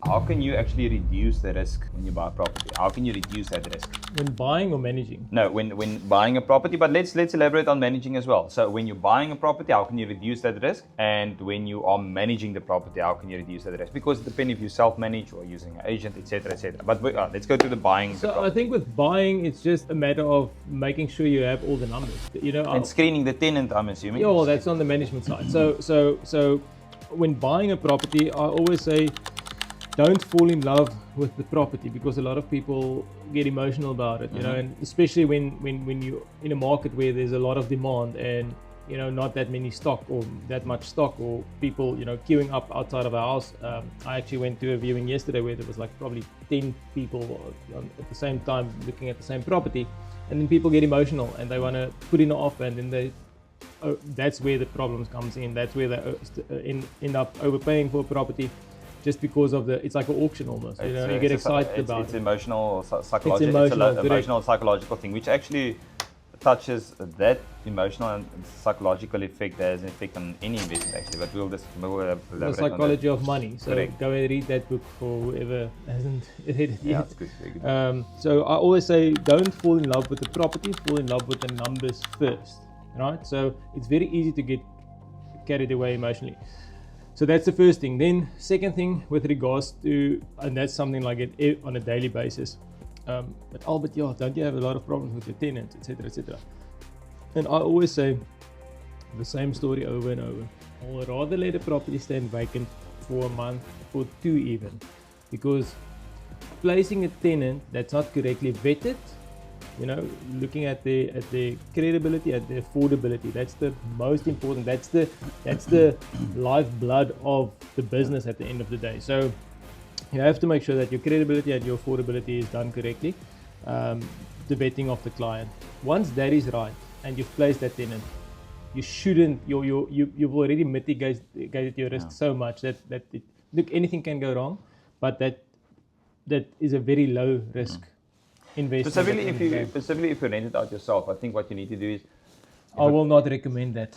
how can you actually reduce the risk when you buy a property? How can you reduce that risk? When buying or managing? No, when buying a property, but let's elaborate on managing as well. So when you're buying a property, how can you reduce that risk? And when you are managing the property, how can you reduce that risk? Because it depends if you self-manage or using an agent, etc., etc. But let's go to the buying. So I think with buying, it's just a matter of making sure you have all the numbers. And screening the tenant, I'm assuming. Yeah, well, that's on the management side. So when buying a property, I always say, don't fall in love with the property, because a lot of people get emotional about it, and especially when you're in a market where there's a lot of demand and not that many stock or that much stock, or people queuing up outside of our house. I actually went to a viewing yesterday where there was like probably 10 people at the same time looking at the same property, and then people get emotional and they want to put in an offer, and then that's where the problems comes in. That's where they end up overpaying for a property. Just because of it's like an auction almost. You get excited about it. It's emotional, psychological. It's an emotional, psychological thing, which actually touches that emotional and psychological effect that has an effect on any investment actually. But we'll elaborate the psychology on of money. So correct. Go and read that book for whoever hasn't read it yet. Yeah, it's good. Very good. So I always say, don't fall in love with the property. Fall in love with the numbers first, right? So it's very easy to get carried away emotionally. So that's the first thing. Then second thing with regards to, and that's something like it on a daily basis. But Albert, don't you have a lot of problems with your tenants, etc., etc.? And I always say the same story over and over. I would rather let a property stand vacant for a month, for 2 even, because placing a tenant that's not correctly vetted, looking at the credibility, at the affordability, that's the most important. That's the lifeblood of the business at the end of the day. So you have to make sure that your credibility and your affordability is done correctly. The vetting of the client. Once that is right and you've placed that tenant, you shouldn't. You've already mitigated your risk so much that anything can go wrong, but that is a very low risk. Specifically if you rent it out yourself, I think what you need to do is... I will not recommend that.